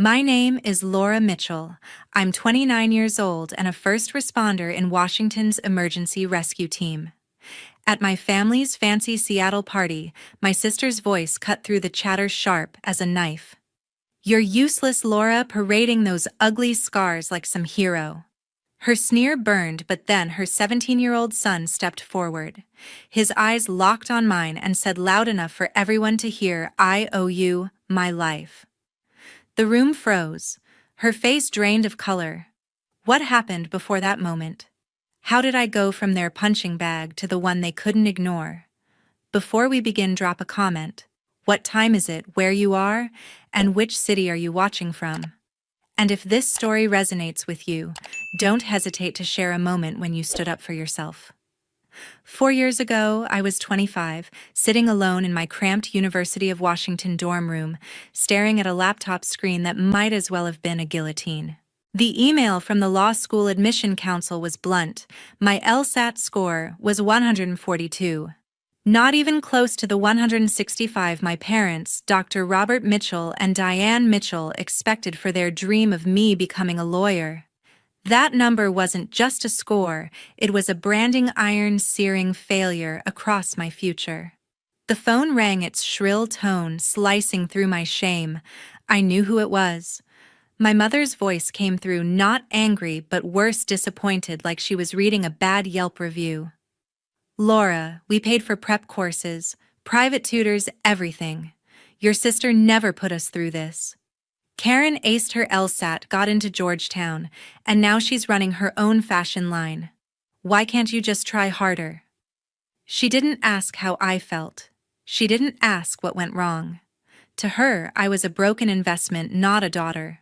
My name is Laura Mitchell. I'm 29 years old and a first responder in Washington's emergency rescue team. At my family's fancy Seattle party, my sister's voice cut through the chatter sharp as a knife. "You're useless, Laura, parading those ugly scars like some hero." Her sneer burned, but then her 17-year-old son stepped forward. His eyes locked on mine and said loud enough for everyone to hear, "I owe you my life." The room froze, her face drained of color. What happened before that moment? How did I go from their punching bag to the one they couldn't ignore? Before we begin, drop a comment. What time is it, where you are, and which city are you watching from? And if this story resonates with you, don't hesitate to share a moment when you stood up for yourself. 4 years ago, I was 25, sitting alone in my cramped University of Washington dorm room, staring at a laptop screen that might as well have been a guillotine. The email from the law school admission council was blunt. My LSAT score was 142. Not even close to the 165 my parents, Dr. Robert Mitchell and Diane Mitchell, expected for their dream of me becoming a lawyer. That number wasn't just a score, it was a branding iron searing failure across my future. The phone rang, its shrill tone slicing through my shame. I knew who it was. My mother's voice came through, not angry but worse, disappointed, like she was reading a bad Yelp review. "Laura, we paid for prep courses, private tutors, everything. Your sister never put us through this. Karen aced her LSAT, got into Georgetown, and now she's running her own fashion line. Why can't you just try harder?" She didn't ask how I felt. She didn't ask what went wrong. To her, I was a broken investment, not a daughter.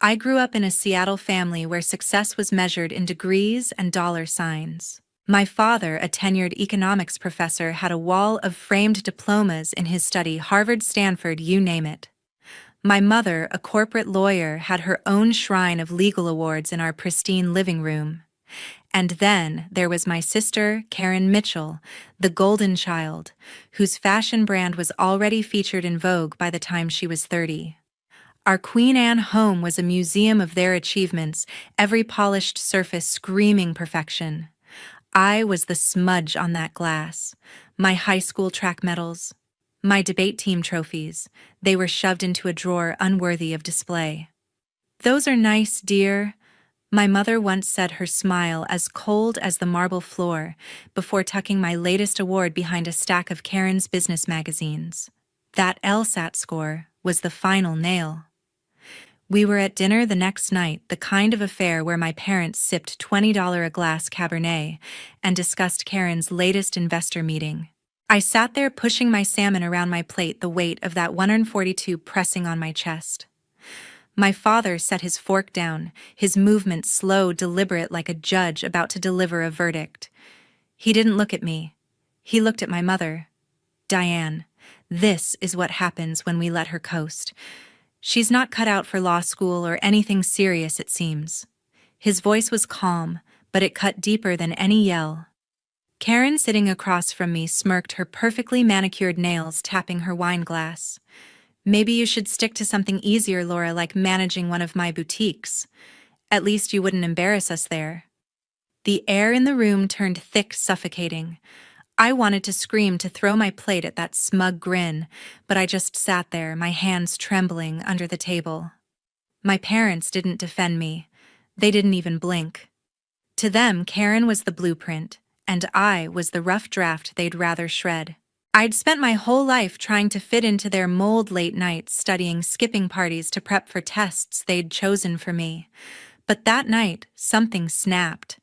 I grew up in a Seattle family where success was measured in degrees and dollar signs. My father, a tenured economics professor, had a wall of framed diplomas in his study, Harvard, Stanford, you name it. My mother, a corporate lawyer, had her own shrine of legal awards in our pristine living room. And then there was my sister, Karen Mitchell, the golden child, whose fashion brand was already featured in Vogue by the time she was 30. Our Queen Anne home was a museum of their achievements, every polished surface screaming perfection. I was the smudge on that glass. My high school track medals, my debate team trophies, they were shoved into a drawer unworthy of display. "Those are nice, dear," my mother once said, her smile as cold as the marble floor, before tucking my latest award behind a stack of Karen's business magazines. That LSAT score was the final nail. We were at dinner the next night, the kind of affair where my parents sipped $20 a glass Cabernet and discussed Karen's latest investor meeting. I sat there pushing my salmon around my plate, the weight of that 142 pressing on my chest. My father set his fork down, his movement slow, deliberate, like a judge about to deliver a verdict. He didn't look at me. He looked at my mother. "Diane, this is what happens when we let her coast. She's not cut out for law school or anything serious, it seems." His voice was calm, but it cut deeper than any yell. Karen, sitting across from me, smirked, her perfectly manicured nails tapping her wine glass. "Maybe you should stick to something easier, Laura, like managing one of my boutiques. At least you wouldn't embarrass us there." The air in the room turned thick, suffocating. I wanted to scream, to throw my plate at that smug grin, but I just sat there, my hands trembling under the table. My parents didn't defend me. They didn't even blink. To them, Karen was the blueprint, and I was the rough draft they'd rather shred. I'd spent my whole life trying to fit into their mold, late nights studying, skipping parties to prep for tests they'd chosen for me. But that night, something snapped.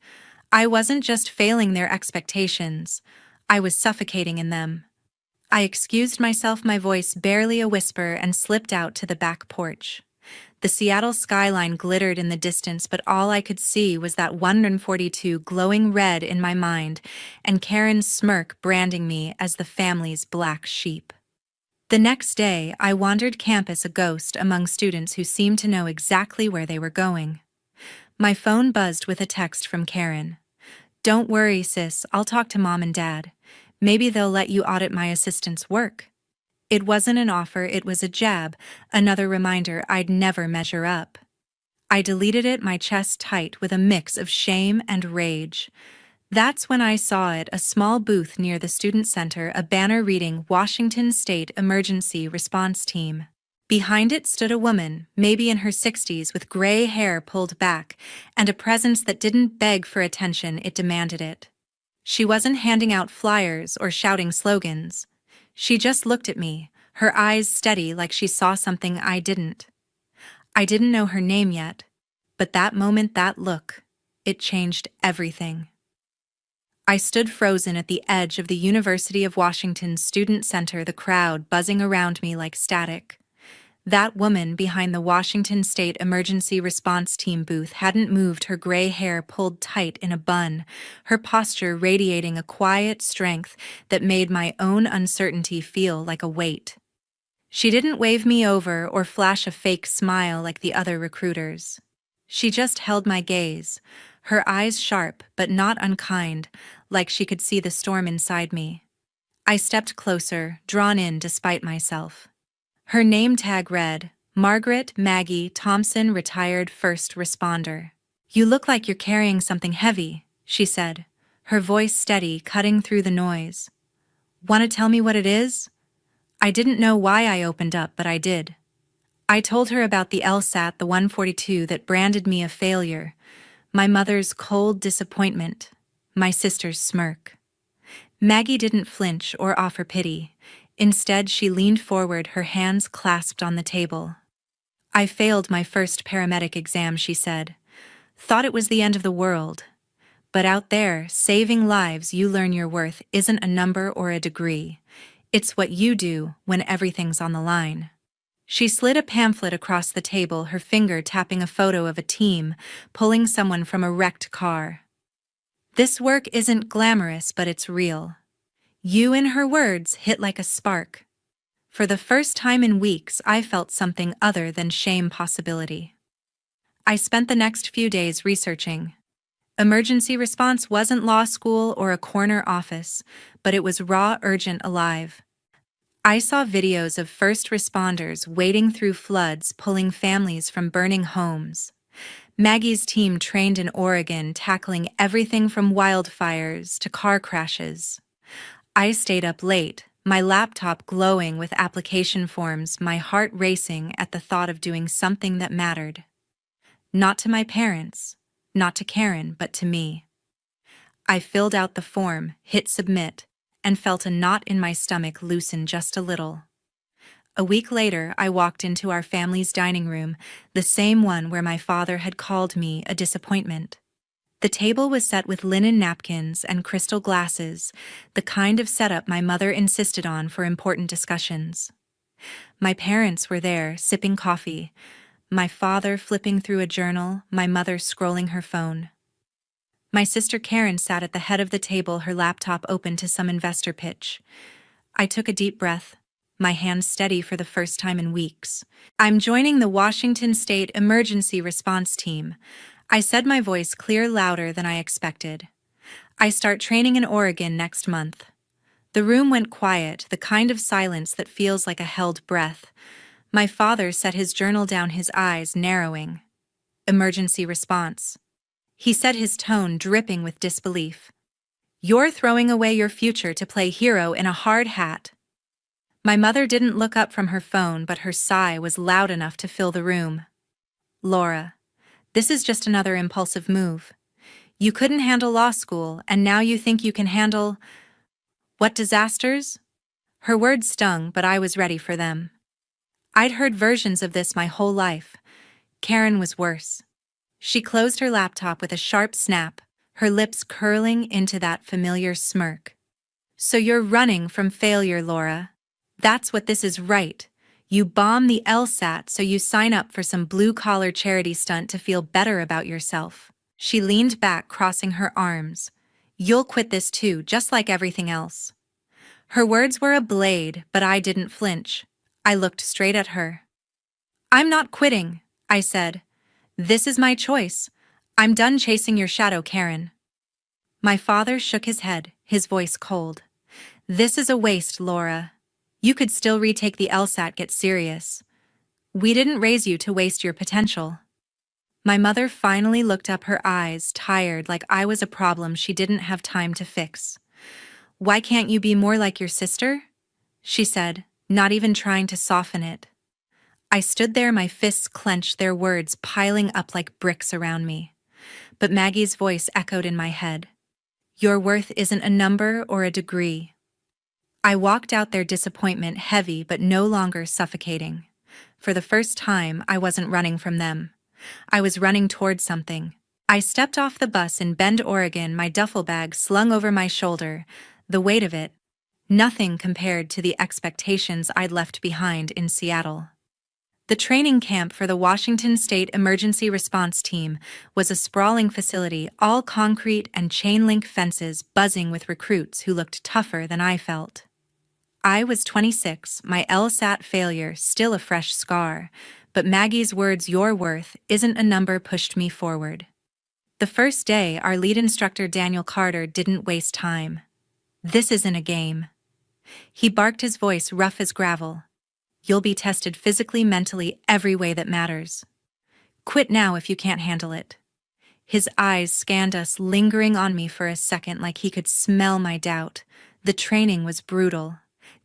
I wasn't just failing their expectations. I was suffocating in them. I excused myself, my voice barely a whisper, and slipped out to the back porch. The Seattle skyline glittered in the distance, but all I could see was that 142 glowing red in my mind, and Karen's smirk branding me as the family's black sheep. The next day, I wandered campus, a ghost among students who seemed to know exactly where they were going. My phone buzzed with a text from Karen. "Don't worry, sis, I'll talk to Mom and Dad. Maybe they'll let you audit my assistant's work." It wasn't an offer, it was a jab, another reminder I'd never measure up. I deleted it, my chest tight with a mix of shame and rage. That's when I saw it, a small booth near the student center, a banner reading Washington State Emergency Response Team. Behind it stood a woman, maybe in her 60s, with gray hair pulled back, and a presence that didn't beg for attention, it demanded it. She wasn't handing out flyers or shouting slogans. She just looked at me, her eyes steady like she saw something I didn't. I didn't know her name yet, but that moment, that look, it changed everything. I stood frozen at the edge of the University of Washington's Student Center, the crowd buzzing around me like static. That woman behind the Washington State Emergency Response Team booth hadn't moved, her gray hair pulled tight in a bun, her posture radiating a quiet strength that made my own uncertainty feel like a weight. She didn't wave me over or flash a fake smile like the other recruiters. She just held my gaze, her eyes sharp but not unkind, like she could see the storm inside me. I stepped closer, drawn in despite myself. Her name tag read, Margaret Maggie Thompson, retired first responder. "You look like you're carrying something heavy," she said, her voice steady, cutting through the noise. "Want to tell me what it is?" I didn't know why I opened up, but I did. I told her about the LSAT, the 142 that branded me a failure, my mother's cold disappointment, my sister's smirk. Maggie didn't flinch or offer pity. Instead, she leaned forward, her hands clasped on the table. "I failed my first paramedic exam," she said. "Thought it was the end of the world. But out there, saving lives, you learn your worth isn't a number or a degree. It's what you do when everything's on the line." She slid a pamphlet across the table, her finger tapping a photo of a team pulling someone from a wrecked car. "This work isn't glamorous, but it's real." You, in her words, hit like a spark. For the first time in weeks, I felt something other than shame possibility. I spent the next few days researching. Emergency response wasn't law school or a corner office, but it was raw, urgent, alive. I saw videos of first responders wading through floods, pulling families from burning homes. Maggie's team trained in Oregon, tackling everything from wildfires to car crashes. I stayed up late, my laptop glowing with application forms, my heart racing at the thought of doing something that mattered. Not to my parents, not to Karen, but to me. I filled out the form, hit submit, and felt a knot in my stomach loosen just a little. A week later, I walked into our family's dining room, the same one where my father had called me a disappointment. The table was set with linen napkins and crystal glasses, the kind of setup my mother insisted on for important discussions. My parents were there, sipping coffee, my father flipping through a journal, my mother scrolling her phone. My sister Karen sat at the head of the table, her laptop open to some investor pitch. I took a deep breath, my hands steady for the first time in weeks. "I'm joining the Washington State Emergency Response Team," I said, my voice clear, louder than I expected. "I start training in Oregon next month." The room went quiet, the kind of silence that feels like a held breath. My father set his journal down, his eyes narrowing. "Emergency response," he said, his tone dripping with disbelief. "You're throwing away your future to play hero in a hard hat." My mother didn't look up from her phone, but her sigh was loud enough to fill the room. "Laura, this is just another impulsive move. You couldn't handle law school, and now you think you can handle... what, disasters?" Her words stung, but I was ready for them. I'd heard versions of this my whole life. Karen was worse. She closed her laptop with a sharp snap, her lips curling into that familiar smirk. "So you're running from failure, Laura. That's what this is, right? You bomb the LSAT so you sign up for some blue-collar charity stunt to feel better about yourself." She leaned back, crossing her arms. "You'll quit this too, just like everything else." Her words were a blade, but I didn't flinch. I looked straight at her. "I'm not quitting," I said. "This is my choice. I'm done chasing your shadow, Karen." My father shook his head, his voice cold. "This is a waste, Laura. You could still retake the LSAT. Get serious. We didn't raise you to waste your potential. My mother finally looked up, her eyes tired, like I was a problem she didn't have time to fix. Why can't you be more like your sister? She said, not even trying to soften it. I stood there, my fists clenched, their words piling up like bricks around me. But Maggie's voice echoed in my head. Your worth isn't a number or a degree. I walked out there, disappointment heavy but no longer suffocating. For the first time, I wasn't running from them. I was running toward something. I stepped off the bus in Bend, Oregon, my duffel bag slung over my shoulder, the weight of it, nothing compared to the expectations I'd left behind in Seattle. The training camp for the Washington State Emergency Response Team was a sprawling facility, all concrete and chain-link fences buzzing with recruits who looked tougher than I felt. I was 26, my LSAT failure still a fresh scar, but Maggie's words, your worth isn't a number, pushed me forward. The first day, our lead instructor Daniel Carter didn't waste time. This isn't a game. He barked, his voice rough as gravel. You'll be tested physically, mentally, every way that matters. Quit now if you can't handle it. His eyes scanned us, lingering on me for a second like he could smell my doubt. The training was brutal.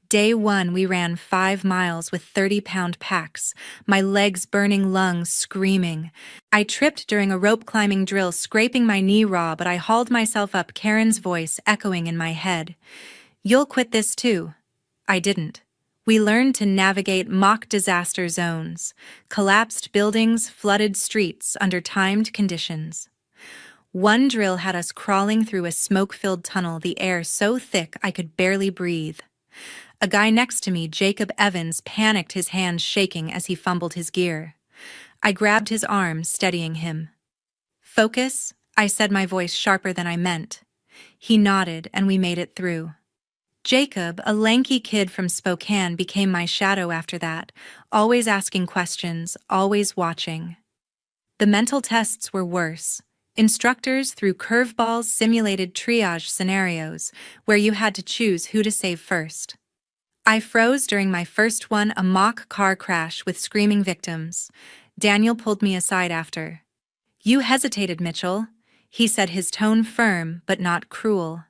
Day 1, we ran 5 miles with 30-pound packs, my legs burning, lungs screaming. I tripped during a rope climbing drill, scraping my knee raw, but I hauled myself up, Karen's voice echoing in my head. You'll quit this too. I didn't. We learned to navigate mock disaster zones, collapsed buildings, flooded streets under timed conditions. One drill had us crawling through a smoke-filled tunnel, the air so thick I could barely breathe. A guy next to me, Jacob Evans, panicked, his hands shaking as he fumbled his gear. I grabbed his arm, steadying him. Focus, I said, my voice sharper than I meant. He nodded, and we made it through. Jacob, a lanky kid from Spokane, became my shadow after that, always asking questions, always watching. The mental tests were worse. Instructors threw curveballs, simulated triage scenarios, where you had to choose who to save first. I froze during my first one, a mock car crash with screaming victims. Daniel pulled me aside after. You hesitated, Mitchell, he said, his tone firm but not cruel.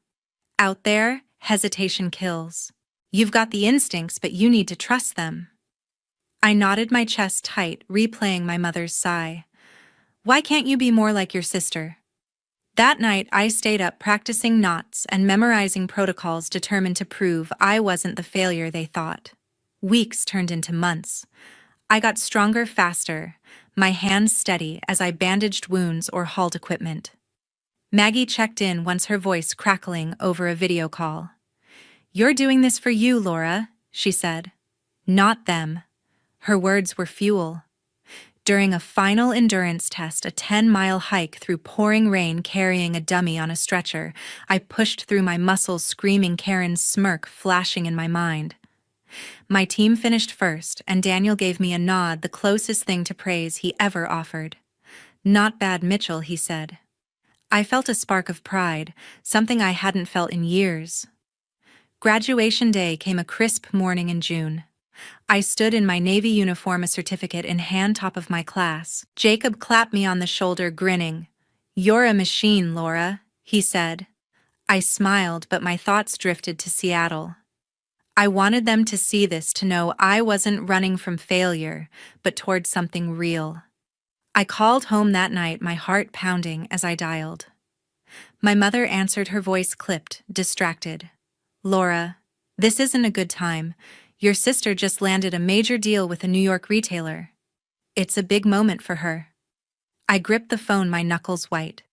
Out there, hesitation kills. You've got the instincts, but you need to trust them. I nodded, my chest tight, replaying my mother's sigh. Why can't you be more like your sister? That night, I stayed up practicing knots and memorizing protocols, determined to prove I wasn't the failure they thought. Weeks turned into months. I got stronger faster, my hands steady as I bandaged wounds or hauled equipment. Maggie checked in once, her voice crackling over a video call. You're doing this for you, Laura, she said. Not them. Her words were fuel. During a final endurance test, a 10-mile hike through pouring rain carrying a dummy on a stretcher, I pushed through, my muscles screaming, Karen's smirk flashing in my mind. My team finished first, and Daniel gave me a nod, the closest thing to praise he ever offered. Not bad, Mitchell, he said. I felt a spark of pride, something I hadn't felt in years. Graduation day came, a crisp morning in June. I stood in my Navy uniform, a certificate in hand, top of my class. Jacob clapped me on the shoulder, grinning. You're a machine, Laura, he said. I smiled, but my thoughts drifted to Seattle. I wanted them to see this, to know I wasn't running from failure, but toward something real. I called home that night, my heart pounding as I dialed. My mother answered, her voice clipped, distracted. Laura, this isn't a good time. Your sister just landed a major deal with a New York retailer. It's a big moment for her. I gripped the phone, my knuckles white.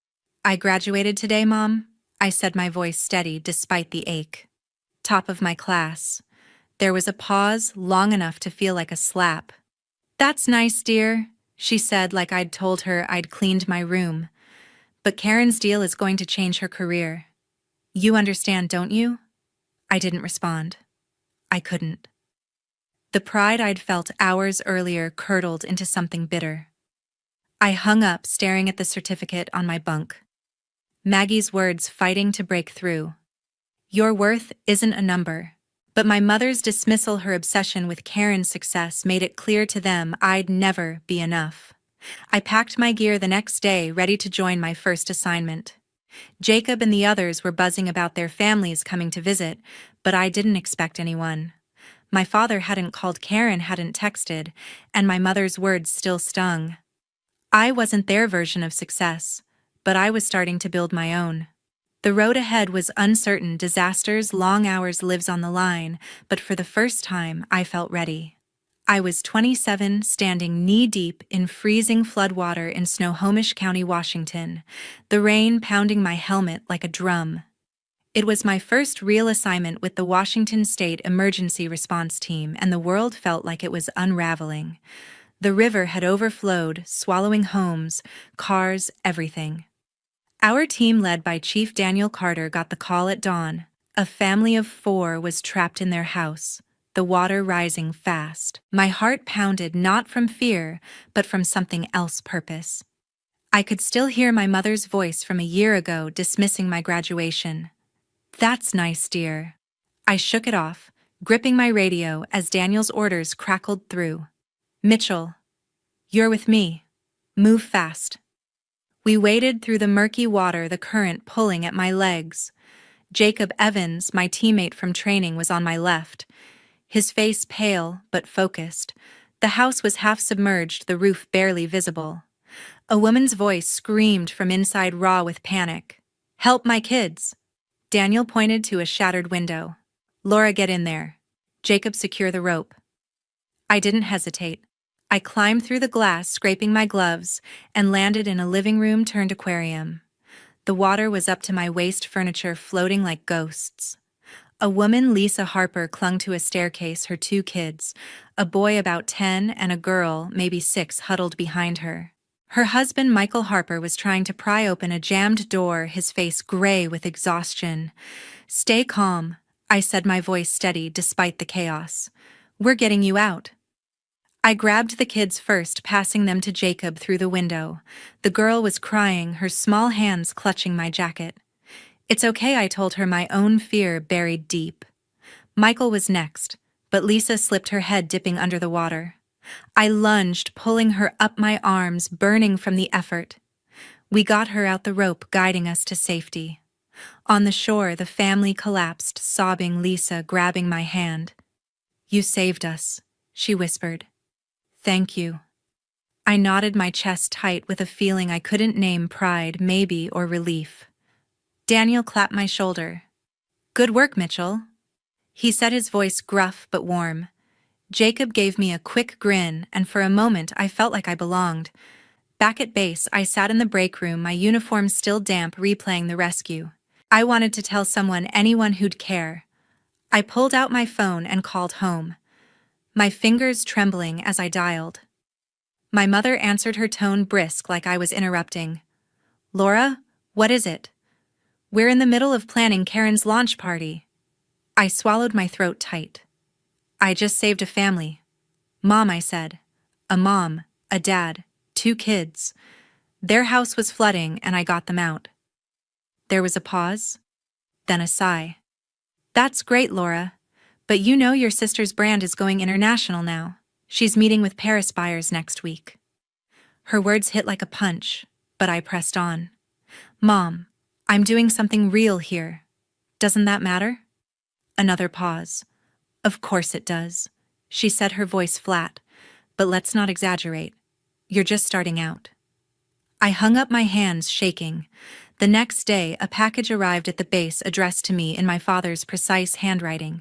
I graduated today, Mom, I said, my voice steady despite the ache. Top of my class. There was a pause, long enough to feel like a slap. That's nice, dear, she said, like I'd told her I'd cleaned my room. But Karen's deal is going to change her career. You understand, don't you? I didn't respond. I couldn't. The pride I'd felt hours earlier curdled into something bitter. I hung up, staring at the certificate on my bunk. Maggie's words fighting to break through. Your worth isn't a number. But my mother's dismissal, her obsession with Karen's success, made it clear to them I'd never be enough. I packed my gear the next day, ready to join my first assignment. Jacob and the others were buzzing about their families coming to visit, but I didn't expect anyone. My father hadn't called, Karen hadn't texted, and my mother's words still stung. I wasn't their version of success, but I was starting to build my own. The road ahead was uncertain, disasters, long hours, lives on the line, but for the first time, I felt ready. I was 27, standing knee-deep in freezing floodwater in Snohomish County, Washington, the rain pounding my helmet like a drum. It was my first real assignment with the Washington State Emergency Response Team, and the world felt like it was unraveling. The river had overflowed, swallowing homes, cars, everything. Our team, led by Chief Daniel Carter, got the call at dawn. A family of 4 was trapped in their house, the water rising fast. My heart pounded, not from fear, but from something else, purpose. I could still hear my mother's voice from a year ago dismissing my graduation. "That's nice, dear." I shook it off, gripping my radio as Daniel's orders crackled through. "Mitchell, you're with me. Move fast." We waded through the murky water, the current pulling at my legs. Jacob Evans, my teammate from training, was on my left, his face pale but focused. The house was half submerged, the roof barely visible. A woman's voice screamed from inside, raw with panic. "Help my kids!" Daniel pointed to a shattered window. "Laura, get in there. Jacob, secure the rope." I didn't hesitate. I climbed through the glass, scraping my gloves, and landed in a living room turned aquarium. The water was up to my waist, furniture floating like ghosts. A woman, Lisa Harper, clung to a staircase, her 2 kids, a boy about 10 and a girl, maybe 6, huddled behind her. Her husband, Michael Harper, was trying to pry open a jammed door, his face gray with exhaustion. "Stay calm," I said, my voice steady despite the chaos. "We're getting you out." I grabbed the kids first, passing them to Jacob through the window. The girl was crying, her small hands clutching my jacket. "It's okay," I told her, my own fear buried deep. Michael was next, but Lisa slipped, her head dipping under the water. I lunged, pulling her up, my arms burning from the effort. We got her out, the rope guiding us to safety. On the shore, the family collapsed, sobbing, Lisa grabbing my hand. "You saved us," she whispered. "Thank you." I nodded, my chest tight with a feeling I couldn't name, pride, maybe, or relief. Daniel clapped my shoulder. "Good work, Mitchell." He said, his voice gruff but warm. Jacob gave me a quick grin, and for a moment I felt like I belonged. Back at base, I sat in the break room, my uniform still damp, replaying the rescue. I wanted to tell someone, anyone who'd care. I pulled out my phone and called home, my fingers trembling as I dialed. My mother answered, her tone brisk, like I was interrupting. "Laura, what is it?" "We're in the middle of planning Karen's launch party." I swallowed, my throat tight. "I just saved a family." "Mom," I said. "A mom, a dad, 2 kids. Their house was flooding and I got them out." There was a pause, then a sigh. "That's great, Laura. But you know your sister's brand is going international now. She's meeting with Paris buyers next week." Her words hit like a punch, but I pressed on. "Mom, I'm doing something real here. Doesn't that matter?" Another pause. "Of course it does," she said, her voice flat. "But let's not exaggerate. You're just starting out." I hung up, my hands shaking. The next day, a package arrived at the base addressed to me in my father's precise handwriting.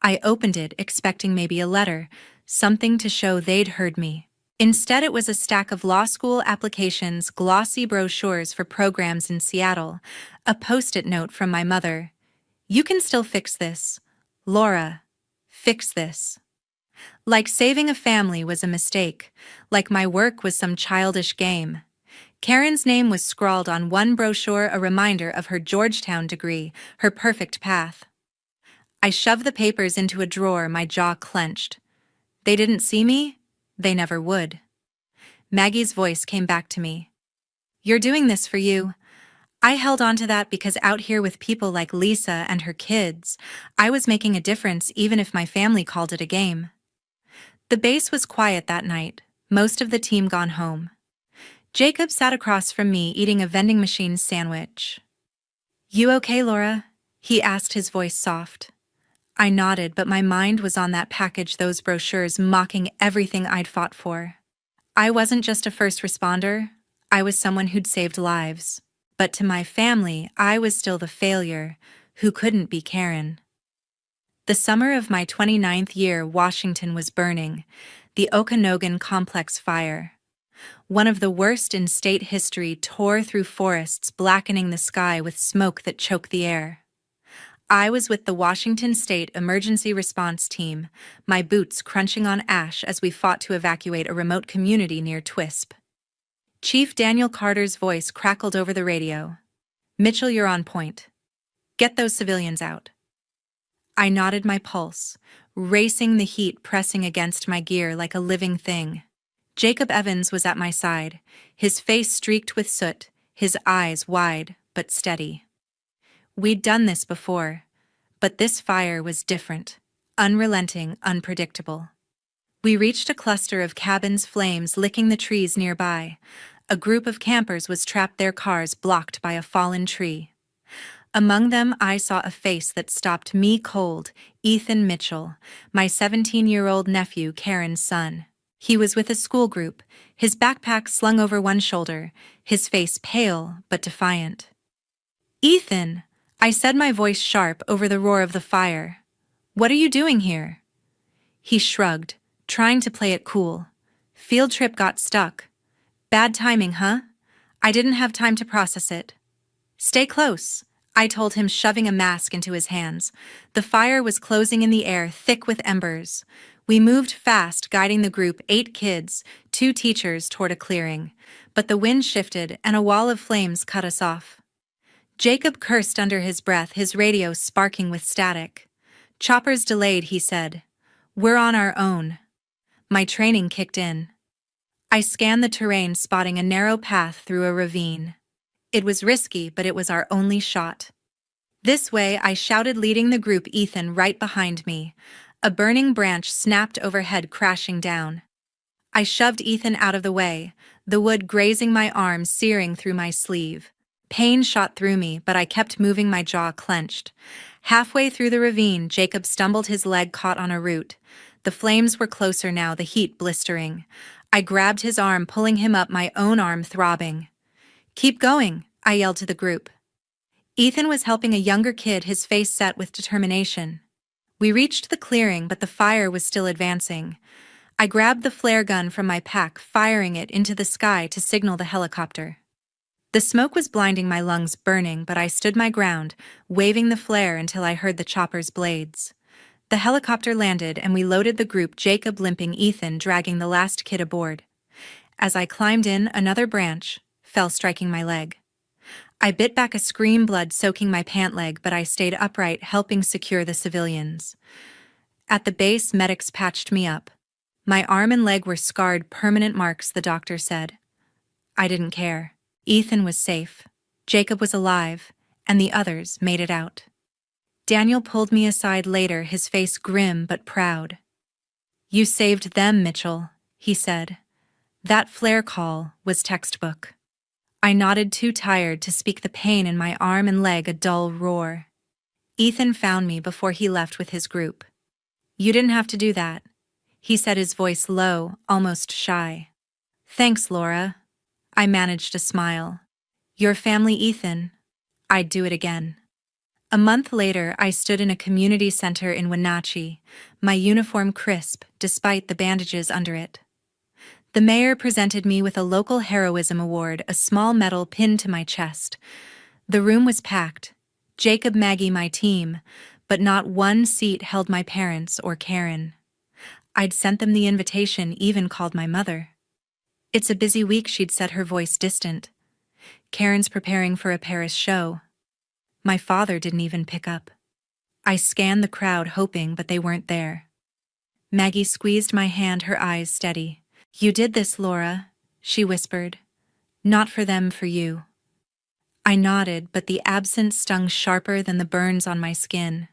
I opened it, expecting maybe a letter, something to show they'd heard me. Instead, it was a stack of law school applications, glossy brochures for programs in Seattle, a post-it note from my mother. "You can still fix this. Laura, fix this." Like saving a family was a mistake, like my work was some childish game. Karen's name was scrawled on one brochure, a reminder of her Georgetown degree, her perfect path. I shoved the papers into a drawer, my jaw clenched. They didn't see me? They never would. Maggie's voice came back to me. "You're doing this for you." I held on to that because out here with people like Lisa and her kids, I was making a difference even if my family called it a game. The base was quiet that night, most of the team gone home. Jacob sat across from me eating a vending machine sandwich. "You okay, Laura?" he asked, his voice soft. I nodded, but my mind was on that package, those brochures mocking everything I'd fought for. I wasn't just a first responder, I was someone who'd saved lives. But to my family, I was still the failure who couldn't be Karen. The summer of my 29th year, Washington was burning, the Okanogan Complex fire. One of the worst in state history tore through forests, blackening the sky with smoke that choked the air. I was with the Washington State Emergency Response Team, my boots crunching on ash as we fought to evacuate a remote community near Twisp. Chief Daniel Carter's voice crackled over the radio. "Mitchell, you're on point. Get those civilians out." I nodded, my pulse, racing, the heat pressing against my gear like a living thing. Jacob Evans was at my side, his face streaked with soot, his eyes wide but steady. We'd done this before, but this fire was different, unrelenting, unpredictable. We reached a cluster of cabins, flames licking the trees nearby. A group of campers was trapped, their cars blocked by a fallen tree. Among them, I saw a face that stopped me cold, Ethan Mitchell, my 17-year-old nephew, Karen's son. He was with a school group, his backpack slung over one shoulder, his face pale but defiant. "Ethan," I said, my voice sharp over the roar of the fire. "What are you doing here?" He shrugged, trying to play it cool. "Field trip got stuck." "Bad timing, huh?" I didn't have time to process it. "Stay close," I told him, shoving a mask into his hands. The fire was closing in the air, thick with embers. We moved fast, guiding the group, 8 kids, 2 teachers, toward a clearing. But the wind shifted, and a wall of flames cut us off. Jacob cursed under his breath, his radio sparking with static. "Choppers delayed," he said. "We're on our own." My training kicked in. I scanned the terrain, spotting a narrow path through a ravine. It was risky, but it was our only shot. "This way," I shouted, leading the group, Ethan right behind me. A burning branch snapped overhead, crashing down. I shoved Ethan out of the way, the wood grazing my arm, searing through my sleeve. Pain shot through me, but I kept moving, my jaw clenched. Halfway through the ravine, Jacob stumbled, his leg caught on a root. The flames were closer now, the heat blistering. I grabbed his arm, pulling him up, my own arm throbbing. "Keep going," I yelled to the group. Ethan was helping a younger kid, his face set with determination. We reached the clearing, but the fire was still advancing. I grabbed the flare gun from my pack, firing it into the sky to signal the helicopter. The smoke was blinding, my lungs burning, but I stood my ground, waving the flare until I heard the chopper's blades. The helicopter landed, and we loaded the group, Jacob limping, Ethan dragging the last kid aboard. As I climbed in, another branch fell, striking my leg. I bit back a scream, blood soaking my pant leg, but I stayed upright, helping secure the civilians. At the base, medics patched me up. My arm and leg were scarred, permanent marks, the doctor said. I didn't care. Ethan was safe. Jacob was alive, and the others made it out. Daniel pulled me aside later, his face grim but proud. "You saved them, Mitchell," he said. "That flare call was textbook." I nodded, too tired to speak, the pain in my arm and leg a dull roar. "Ethan found me before he left with his group." "You didn't have to do that," he said, his voice low, almost shy. "Thanks, Laura." I managed a smile. "Your family, Ethan." I'd do it again. A month later, I stood in a community center in Wenatchee, my uniform crisp despite the bandages under it. The mayor presented me with a local heroism award, a small medal pinned to my chest. The room was packed. Jacob, Maggie, my team, but not one seat held my parents or Karen. I'd sent them the invitation, even called my mother. "It's a busy week," she'd said, her voice distant. "Karen's preparing for a Paris show." My father didn't even pick up. I scanned the crowd, hoping, but they weren't there. Maggie squeezed my hand, her eyes steady. "You did this, Laura," she whispered. "Not for them, for you." I nodded, but the absence stung sharper than the burns on my skin.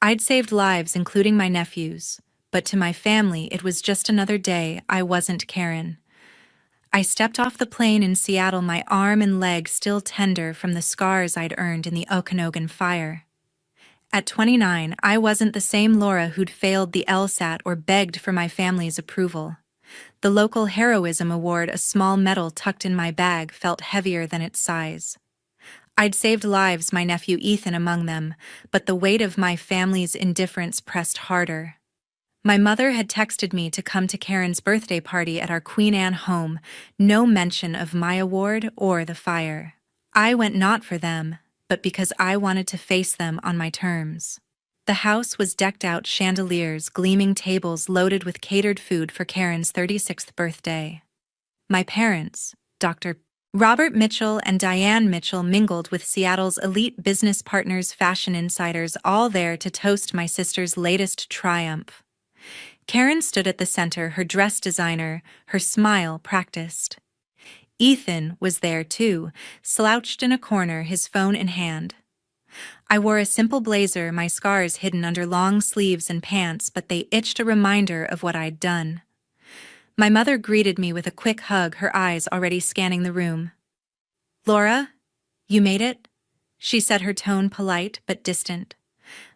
I'd saved lives, including my nephew's, but to my family it was just another day. I wasn't Karen. I stepped off the plane in Seattle, my arm and leg still tender from the scars I'd earned in the Okanogan fire. At 29, I wasn't the same Laura who'd failed the LSAT or begged for my family's approval. The local heroism award, a small medal tucked in my bag, felt heavier than its size. I'd saved lives, my nephew Ethan among them, but the weight of my family's indifference pressed harder. My mother had texted me to come to Karen's birthday party at our Queen Anne home, no mention of my award or the fire. I went not for them, but because I wanted to face them on my terms. The house was decked out, chandeliers, gleaming tables loaded with catered food for Karen's 36th birthday. My parents, Dr. Robert Mitchell and Diane Mitchell, mingled with Seattle's elite business partners, fashion insiders, all there to toast my sister's latest triumph. Karen stood at the center, her dress designer, her smile practiced. Ethan was there too, slouched in a corner, his phone in hand. I wore a simple blazer, my scars hidden under long sleeves and pants, but they itched a reminder of what I'd done. My mother greeted me with a quick hug, her eyes already scanning the room. "Laura, you made it?" she said, her tone polite but distant.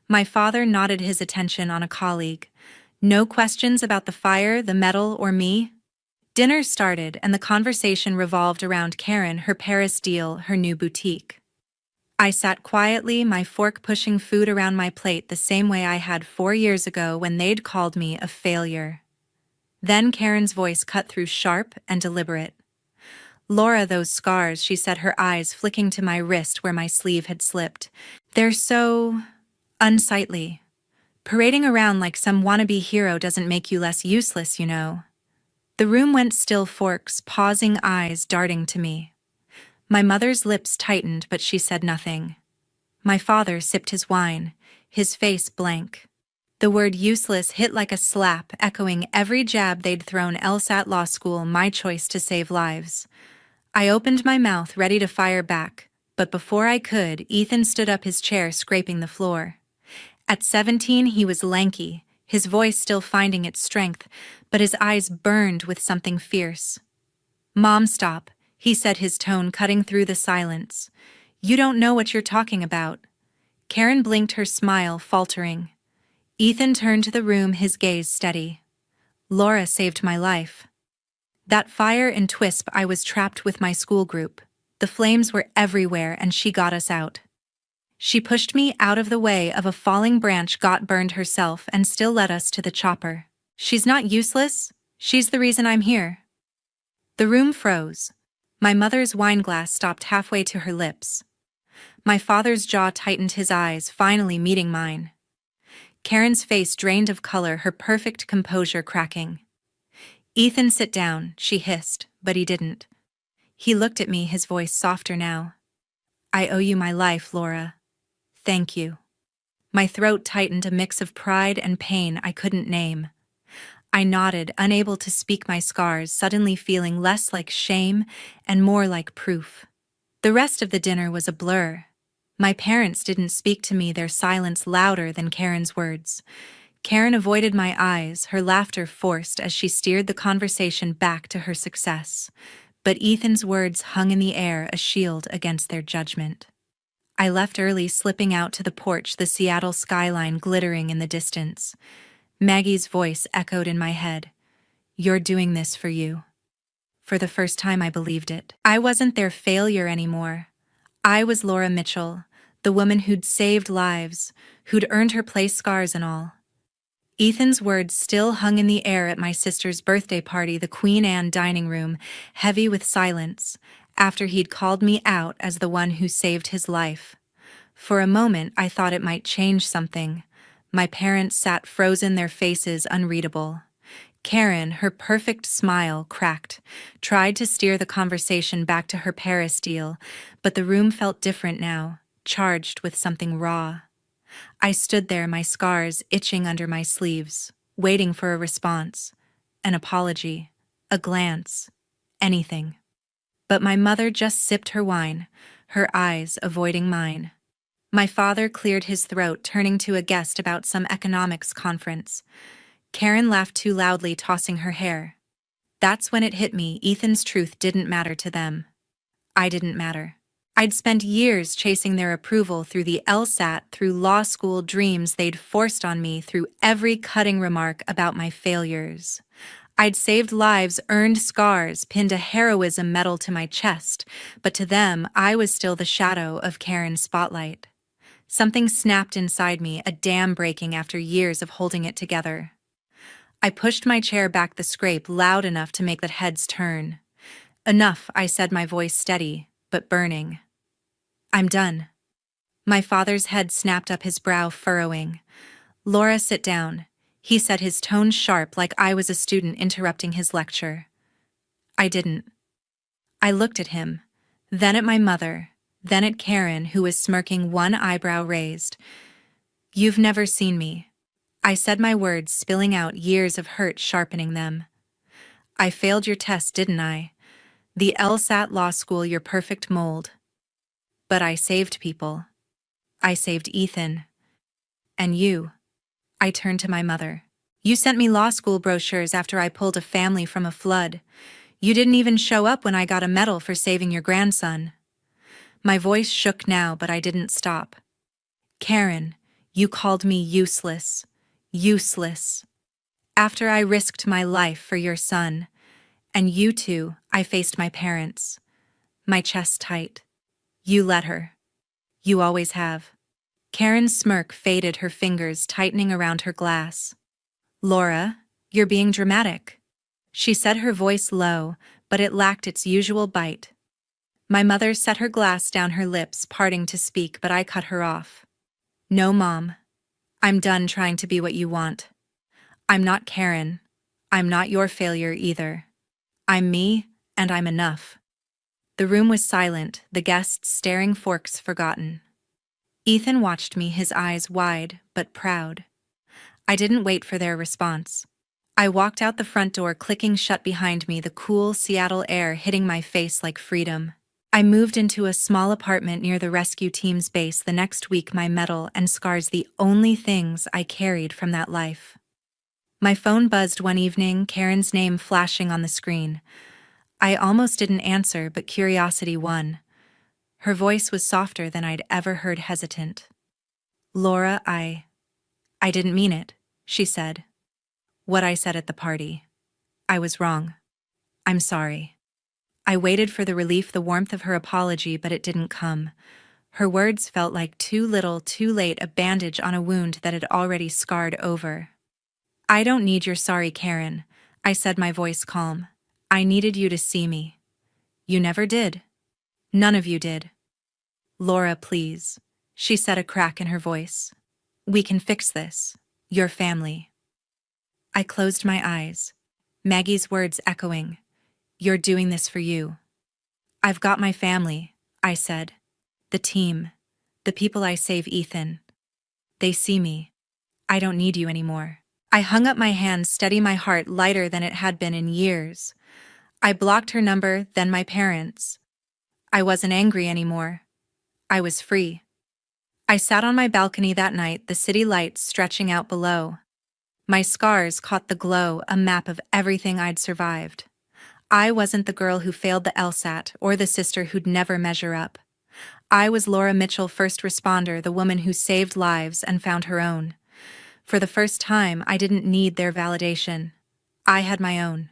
My father nodded his attention on a colleague. No questions about the fire, the medal, or me? Dinner started, and the conversation revolved around Karen, her Paris deal, her new boutique. I sat quietly, my fork pushing food around my plate the same way I had 4 years ago when they'd called me a failure. Then Karen's voice cut through, sharp and deliberate. "Laura, those scars," she said, her eyes flicking to my wrist where my sleeve had slipped. "They're so unsightly. Parading around like some wannabe hero doesn't make you less useless, you know." The room went still, forks, pausing, eyes darting to me. My mother's lips tightened, but she said nothing. My father sipped his wine, his face blank. The word useless hit like a slap, echoing every jab they'd thrown LSAT law school, my choice to save lives. I opened my mouth, ready to fire back, but before I could, Ethan stood up, his chair scraping the floor. At 17, he was lanky, his voice still finding its strength, but his eyes burned with something fierce. "Mom, stop," he said, his tone cutting through the silence. "You don't know what you're talking about." Karen blinked, her smile faltering. Ethan turned to the room, his gaze steady. "Laura saved my life. That fire in Twisp, I was trapped with my school group. The flames were everywhere, and she got us out. She pushed me out of the way of a falling branch, got burned herself, and still led us to the chopper. She's not useless. She's the reason I'm here." The room froze. My mother's wineglass stopped halfway to her lips. My father's jaw tightened, his eyes finally meeting mine. Karen's face drained of color, her perfect composure cracking. "Ethan, sit down," she hissed, but he didn't. He looked at me, his voice softer now. "I owe you my life, Laura. Thank you." My throat tightened, a mix of pride and pain I couldn't name. I nodded, unable to speak, my scars suddenly feeling less like shame and more like proof. The rest of the dinner was a blur. My parents didn't speak to me, their silence louder than Karen's words. Karen avoided my eyes, her laughter forced as she steered the conversation back to her success. But Ethan's words hung in the air, a shield against their judgment. I left early, slipping out to the porch, the Seattle skyline glittering in the distance. Maggie's voice echoed in my head. "You're doing this for you." For the first time, I believed it. I wasn't their failure anymore. I was Laura Mitchell, the woman who'd saved lives, who'd earned her place, scars and all. Ethan's words still hung in the air at my sister's birthday party, the Queen Anne dining room, heavy with silence, after he'd called me out as the one who saved his life. For a moment, I thought it might change something. My parents sat frozen, their faces unreadable. Karen, her perfect smile cracked, tried to steer the conversation back to her Paris deal, but the room felt different now, charged with something raw. I stood there, my scars itching under my sleeves, waiting for a response, an apology, a glance, anything. But my mother just sipped her wine, her eyes avoiding mine. My father cleared his throat, turning to a guest about some economics conference. Karen laughed too loudly, tossing her hair. That's when it hit me, Ethan's truth didn't matter to them. I didn't matter. I'd spent years chasing their approval through the LSAT, through law school dreams they'd forced on me, through every cutting remark about my failures. I'd saved lives, earned scars, pinned a heroism medal to my chest, but to them, I was still the shadow of Karen's spotlight. Something snapped inside me, a dam breaking after years of holding it together. I pushed my chair back, the scrape loud enough to make the heads turn. Enough, I said, my voice steady, but burning. I'm done. My father's head snapped up, his brow furrowing. Laura, sit down, he said, his tone sharp, like I was a student interrupting his lecture. I didn't. I looked at him, then at my mother, then at Karen, who was smirking, one eyebrow raised. You've never seen me. I said, my words spilling out, years of hurt sharpening them. I failed your test, didn't I? The LSAT law school, your perfect mold. But I saved people. I saved Ethan. And you. I turned to my mother. You sent me law school brochures after I pulled a family from a flood. You didn't even show up when I got a medal for saving your grandson. My voice shook now, but I didn't stop. Karen, you called me useless. Useless. After I risked my life for your son. And you too, I faced my parents. My chest tight. You let her. You always have. Karen's smirk faded, her fingers tightening around her glass. Laura, you're being dramatic, she said, her voice low, but it lacked its usual bite. My mother set her glass down, her lips parting to speak, but I cut her off. No, Mom. I'm done trying to be what you want. I'm not Karen. I'm not your failure either. I'm me, and I'm enough. The room was silent, the guests staring, forks forgotten. Ethan watched me, his eyes wide but proud. I didn't wait for their response. I walked out the front door, clicking shut behind me, the cool Seattle air hitting my face like freedom. I moved into a small apartment near the rescue team's base the next week, my medal and scars the only things I carried from that life. My phone buzzed one evening, Karen's name flashing on the screen. I almost didn't answer, but curiosity won. Her voice was softer than I'd ever heard, hesitant. Laura, I didn't mean it, she said. What I said at the party. I was wrong. I'm sorry. I waited for the relief, the warmth of her apology, but it didn't come. Her words felt like too little, too late, a bandage on a wound that had already scarred over. I don't need your sorry, Karen, I said, my voice calm. I needed you to see me. You never did. None of you did. Laura, please, she said, a crack in her voice. We can fix this. Your family. I closed my eyes. Maggie's words echoing. You're doing this for you. I've got my family, I said. The team. The people I save, Ethan. They see me. I don't need you anymore. I hung up my hands, steady, my heart lighter than it had been in years. I blocked her number, then my parents. I wasn't angry anymore. I was free. I sat on my balcony that night, the city lights stretching out below. My scars caught the glow, a map of everything I'd survived. I wasn't the girl who failed the LSAT or the sister who'd never measure up. I was Laura Mitchell, first responder, the woman who saved lives and found her own. For the first time, I didn't need their validation. I had my own.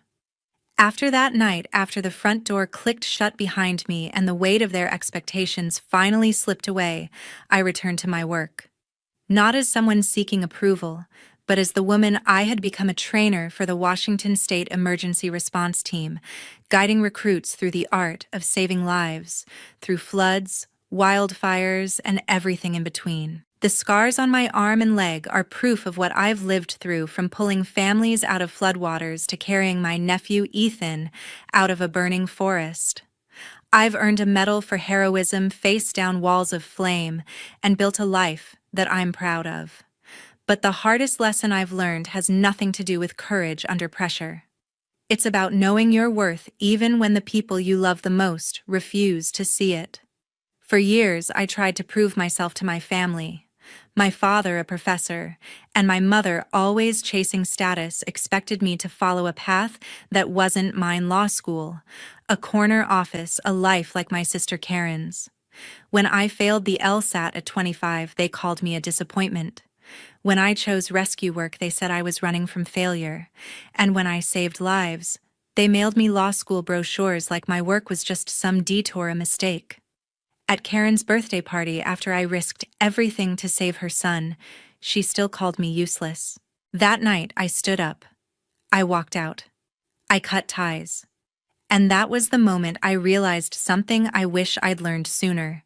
After that night, after the front door clicked shut behind me and the weight of their expectations finally slipped away, I returned to my work. Not as someone seeking approval, but as the woman I had become, a trainer for the Washington State Emergency Response Team, guiding recruits through the art of saving lives, through floods, wildfires, and everything in between. The scars on my arm and leg are proof of what I've lived through, from pulling families out of floodwaters to carrying my nephew Ethan out of a burning forest. I've earned a medal for heroism, faced down walls of flame, and built a life that I'm proud of. But the hardest lesson I've learned has nothing to do with courage under pressure. It's about knowing your worth even when the people you love the most refuse to see it. For years, I tried to prove myself to my family. My father, a professor, and my mother, always chasing status, expected me to follow a path that wasn't mine: law school, a corner office, a life like my sister Karen's. When I failed the LSAT at 25, they called me a disappointment. When I chose rescue work, they said I was running from failure. And when I saved lives, they mailed me law school brochures like my work was just some detour, a mistake. At Karen's birthday party, after I risked everything to save her son, she still called me useless. That night, I stood up. I walked out. I cut ties. And that was the moment I realized something I wish I'd learned sooner.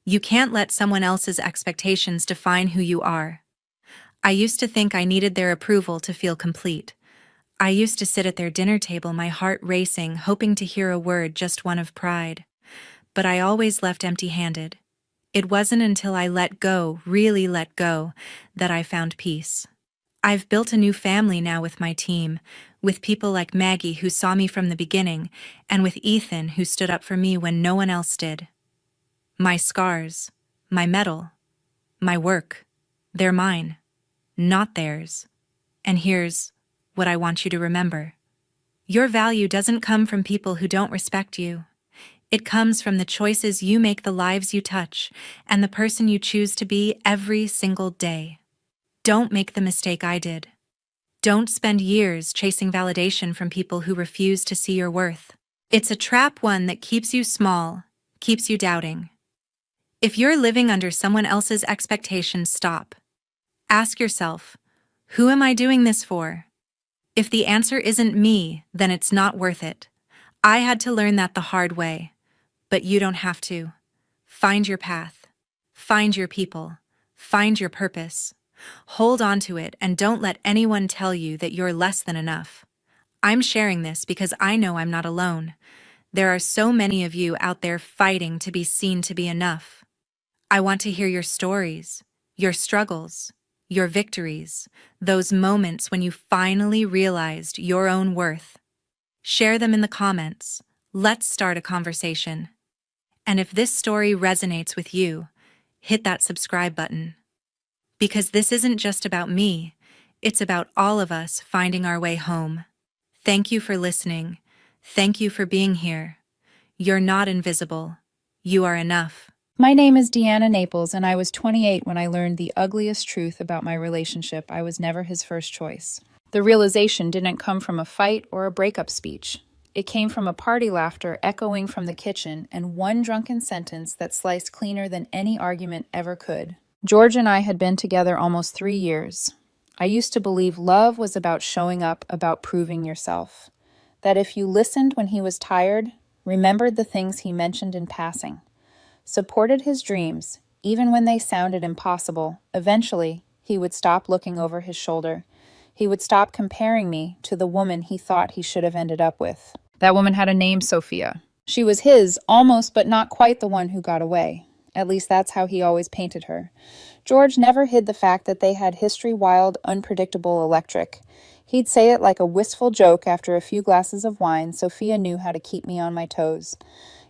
You can't let someone else's expectations define who you are. I used to think I needed their approval to feel complete. I used to sit at their dinner table, my heart racing, hoping to hear a word, just one of pride. But I always left empty-handed. It wasn't until I let go, really let go, that I found peace. I've built a new family now with my team, with people like Maggie who saw me from the beginning, and with Ethan who stood up for me when no one else did. My scars, my medal, my work, they're mine, not theirs. And here's what I want you to remember. Your value doesn't come from people who don't respect you. It comes from the choices you make, the lives you touch, and the person you choose to be every single day. Don't make the mistake I did. Don't spend years chasing validation from people who refuse to see your worth. It's a trap, one that keeps you small, keeps you doubting. If you're living under someone else's expectations, stop. Ask yourself, who am I doing this for? If the answer isn't me, then it's not worth it. I had to learn that the hard way. But you don't have to. Find your path. Find your people. Find your purpose. Hold on to it and don't let anyone tell you that you're less than enough. I'm sharing this because I know I'm not alone. There are so many of you out there fighting to be seen to be enough. I want to hear your stories, your struggles, your victories, those moments when you finally realized your own worth. Share them in the comments. Let's start a conversation. And if this story resonates with you, hit that subscribe button. Because this isn't just about me, it's about all of us finding our way home. Thank you for listening. Thank you for being here. You're not invisible. You are enough. My name is Deanna Naples, and I was 28 when I learned the ugliest truth about my relationship. I was never his first choice. The realization didn't come from a fight or a breakup speech. It came from a party laughter echoing from the kitchen and one drunken sentence that sliced cleaner than any argument ever could. George and I had been together almost 3 years. I used to believe love was about showing up, about proving yourself. That if you listened when he was tired, remembered the things he mentioned in passing, supported his dreams, even when they sounded impossible, eventually he would stop looking over his shoulder. He would stop comparing me to the woman he thought he should have ended up with. That woman had a name, Sophia. She was his, almost but not quite the one who got away. At least that's how he always painted her. George never hid the fact that they had history, wild, unpredictable, electric. He'd say it like a wistful joke after a few glasses of wine. Sophia knew how to keep me on my toes.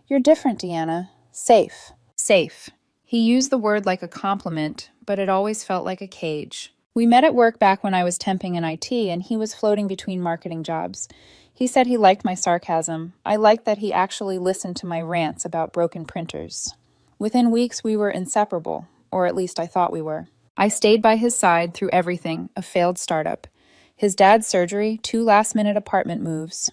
You're different, Deanna. Safe. Safe. He used the word like a compliment, but it always felt like a cage. We met at work back when I was temping in IT, and he was floating between marketing jobs. He said he liked my sarcasm. I liked that he actually listened to my rants about broken printers. Within weeks, we were inseparable, or at least I thought we were. I stayed by his side through everything: a failed startup, his dad's surgery, 2 last-minute apartment moves.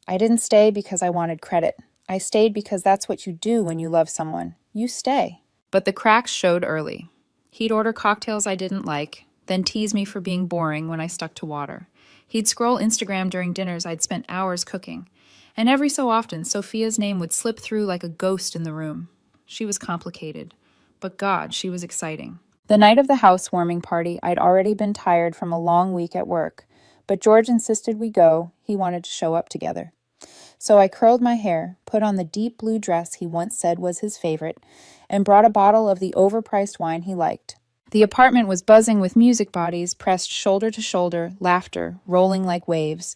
I didn't stay because I wanted credit. I stayed because that's what you do when you love someone. You stay. But the cracks showed early. He'd order cocktails I didn't like, then tease me for being boring when I stuck to water. He'd scroll Instagram during dinners I'd spent hours cooking. And every so often, Sophia's name would slip through like a ghost in the room. She was complicated. But God, she was exciting. The night of the housewarming party, I'd already been tired from a long week at work. But George insisted we go. He wanted to show up together. So I curled my hair, put on the deep blue dress he once said was his favorite, and brought a bottle of the overpriced wine he liked. The apartment was buzzing with music bodies pressed shoulder to shoulder, laughter rolling like waves.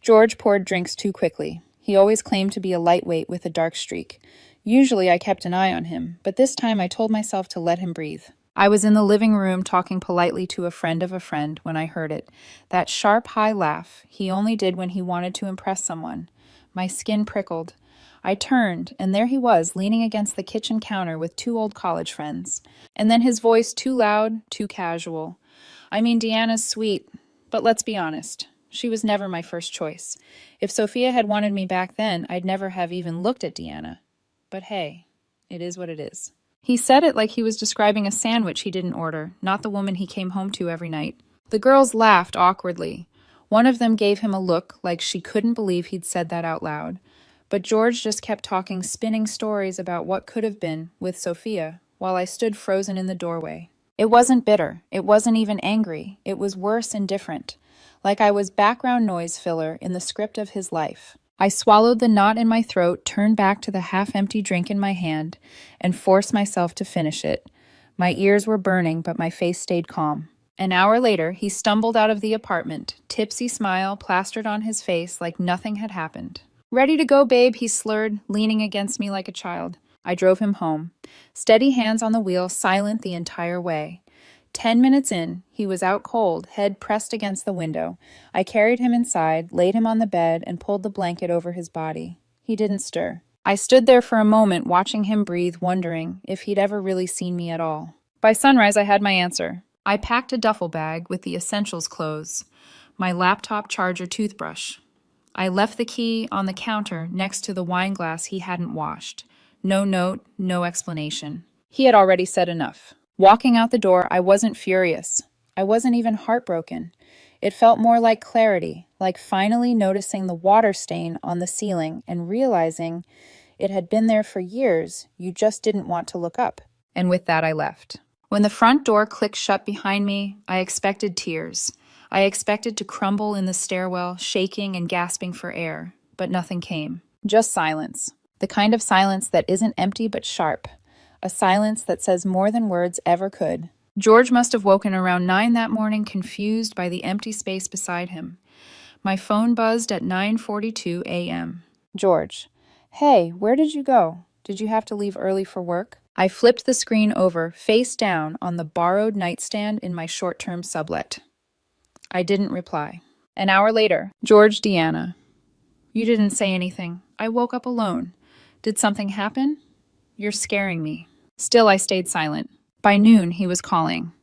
George poured drinks too quickly. He always claimed to be a lightweight with a dark streak. Usually I kept an eye on him, but this time I told myself to let him breathe. I was in the living room talking politely to a friend of a friend when I heard it. That sharp, high laugh he only did when he wanted to impress someone. My skin prickled. I turned, and there he was, leaning against the kitchen counter with two old college friends. And then his voice, too loud, too casual. I mean, Deanna's sweet, but let's be honest. She was never my first choice. If Sophia had wanted me back then, I'd never have even looked at Deanna. But hey, it is what it is. He said it like he was describing a sandwich he didn't order, not the woman he came home to every night. The girls laughed awkwardly. One of them gave him a look like she couldn't believe he'd said that out loud. But George just kept talking, spinning stories about what could have been with Sophia, while I stood frozen in the doorway. It wasn't bitter. It wasn't even angry. It was worse and different, like I was background noise filler in the script of his life. I swallowed the knot in my throat, turned back to the half-empty drink in my hand, and forced myself to finish it. My ears were burning, but my face stayed calm. An hour later, he stumbled out of the apartment, tipsy smile plastered on his face like nothing had happened. "Ready to go, babe," he slurred, leaning against me like a child. I drove him home. Steady hands on the wheel, silent the entire way. 10 minutes in, he was out cold, head pressed against the window. I carried him inside, laid him on the bed, and pulled the blanket over his body. He didn't stir. I stood there for a moment, watching him breathe, wondering if he'd ever really seen me at all. By sunrise, I had my answer. I packed a duffel bag with the essentials clothes, my laptop charger, toothbrush. I left the key on the counter next to the wine glass he hadn't washed. No note, no explanation. He had already said enough. Walking out the door, I wasn't furious. I wasn't even heartbroken. It felt more like clarity, like finally noticing the water stain on the ceiling and realizing it had been there for years, you just didn't want to look up. And with that, I left. When the front door clicked shut behind me, I expected tears. I expected to crumble in the stairwell, shaking and gasping for air, but nothing came. Just silence. The kind of silence that isn't empty but sharp. A silence that says more than words ever could. George must have woken around 9 that morning, confused by the empty space beside him. My phone buzzed at 9:42 a.m. George. Hey, where did you go? Did you have to leave early for work? I flipped the screen over, face down, on the borrowed nightstand in my short-term sublet. I didn't reply. An hour later, George, Deanna. You didn't say anything. I woke up alone. Did something happen? You're scaring me. Still, I stayed silent. By noon, he was calling.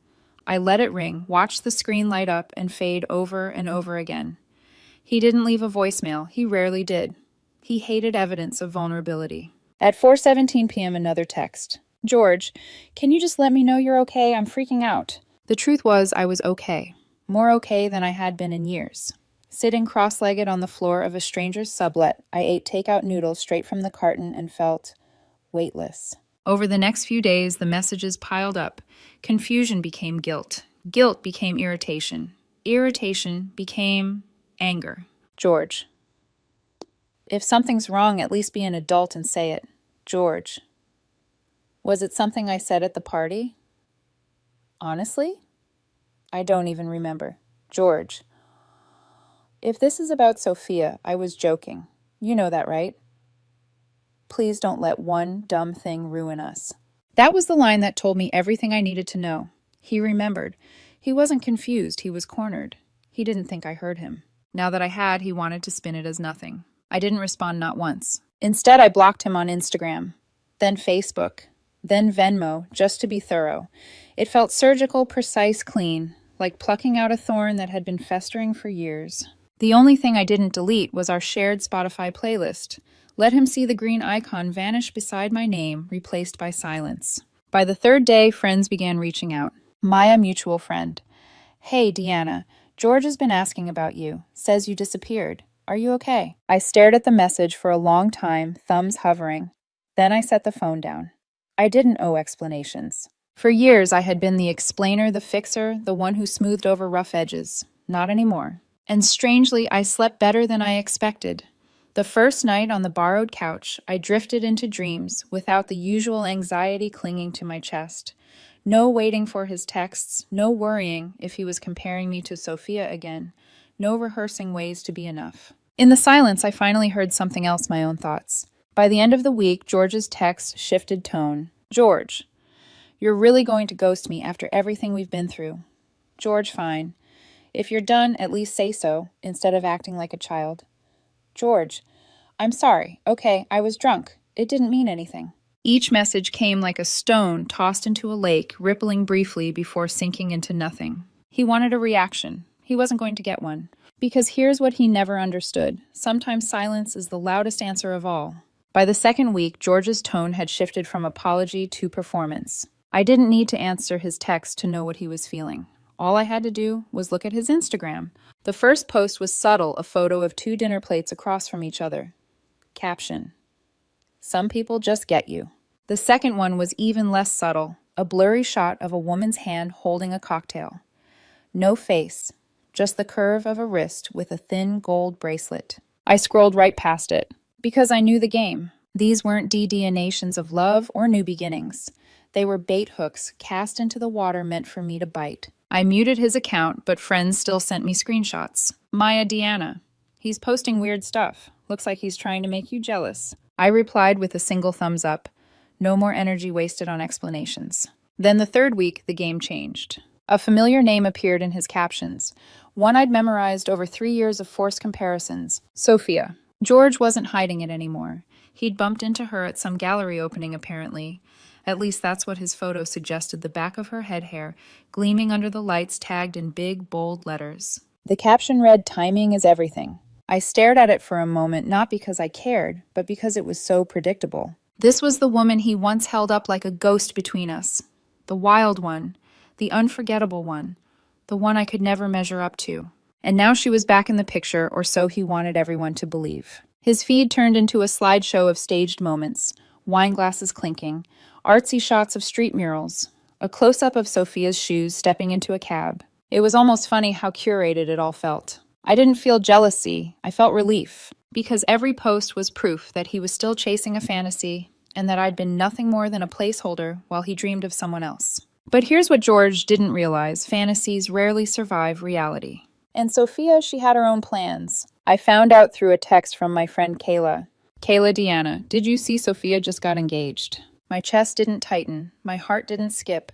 I let it ring, watched the screen light up and fade over and over again. He didn't leave a voicemail. He rarely did. He hated evidence of vulnerability. At 4:17 p.m., another text. George, can you just let me know you're okay? I'm freaking out. The truth was, I was okay. More okay than I had been in years. Sitting cross-legged on the floor of a stranger's sublet, I ate takeout noodles straight from the carton and felt weightless. Over the next few days, the messages piled up. Confusion became guilt. Guilt became irritation. Irritation became anger. George. If something's wrong, at least be an adult and say it. George. Was it something I said at the party? Honestly? I don't even remember. George. If this is about Sophia, I was joking. You know that, right? Please don't let one dumb thing ruin us. That was the line that told me everything I needed to know. He remembered. He wasn't confused. He was cornered. He didn't think I heard him. Now that I had, he wanted to spin it as nothing. I didn't respond not once. Instead, I blocked him on Instagram, then Facebook, then Venmo, just to be thorough. It felt surgical, precise, clean, like plucking out a thorn that had been festering for years. The only thing I didn't delete was our shared Spotify playlist. Let him see the green icon vanish beside my name, replaced by silence. By the third day, friends began reaching out. Maya, mutual friend. Hey, Deanna, George has been asking about you. Says you disappeared. Are you okay? I stared at the message for a long time, thumbs hovering. Then I set the phone down. I didn't owe explanations. For years, I had been the explainer, the fixer, the one who smoothed over rough edges. Not anymore. And strangely, I slept better than I expected. The first night on the borrowed couch, I drifted into dreams without the usual anxiety clinging to my chest. No waiting for his texts, no worrying if he was comparing me to Sophia again, no rehearsing ways to be enough. In the silence, I finally heard something else, my own thoughts. By the end of the week, George's text shifted tone. George, you're really going to ghost me after everything we've been through. George, fine. If you're done, at least say so, instead of acting like a child. George, I'm sorry. Okay, I was drunk. It didn't mean anything. Each message came like a stone tossed into a lake, rippling briefly before sinking into nothing. He wanted a reaction. He wasn't going to get one. Because here's what he never understood. Sometimes silence is the loudest answer of all. By the second week, George's tone had shifted from apology to performance. I didn't need to answer his text to know what he was feeling. All I had to do was look at his Instagram. The first post was subtle, a photo of 2 dinner plates across from each other. Caption: some people just get you. The second one was even less subtle, a blurry shot of a woman's hand holding a cocktail. No face, just the curve of a wrist with a thin gold bracelet. I scrolled right past it, because I knew the game. These weren't DDinations of love or new beginnings. They were bait hooks cast into the water meant for me to bite. I muted his account, but friends still sent me screenshots. Maya Deanna. He's posting weird stuff. Looks like he's trying to make you jealous. I replied with a single thumbs up. No more energy wasted on explanations. Then the third week, the game changed. A familiar name appeared in his captions. One I'd memorized over 3 years of forced comparisons. Sophia. George wasn't hiding it anymore. He'd bumped into her at some gallery opening, apparently. At least that's what his photo suggested, the back of her head hair, gleaming under the lights, tagged in big, bold letters. The caption read, "Timing is everything." I stared at it for a moment, not because I cared, but because it was so predictable. This was the woman he once held up like a ghost between us. The wild one, the unforgettable one, the one I could never measure up to. And now she was back in the picture, or so he wanted everyone to believe. His feed turned into a slideshow of staged moments, wine glasses clinking, artsy shots of street murals, a close-up of Sophia's shoes stepping into a cab. It was almost funny how curated it all felt. I didn't feel jealousy, I felt relief, because every post was proof that he was still chasing a fantasy and that I'd been nothing more than a placeholder while he dreamed of someone else. But here's what George didn't realize: fantasies rarely survive reality. And Sophia, she had her own plans. I found out through a text from my friend Kayla. Kayla Deanna, did you see Sophia just got engaged? My chest didn't tighten, my heart didn't skip.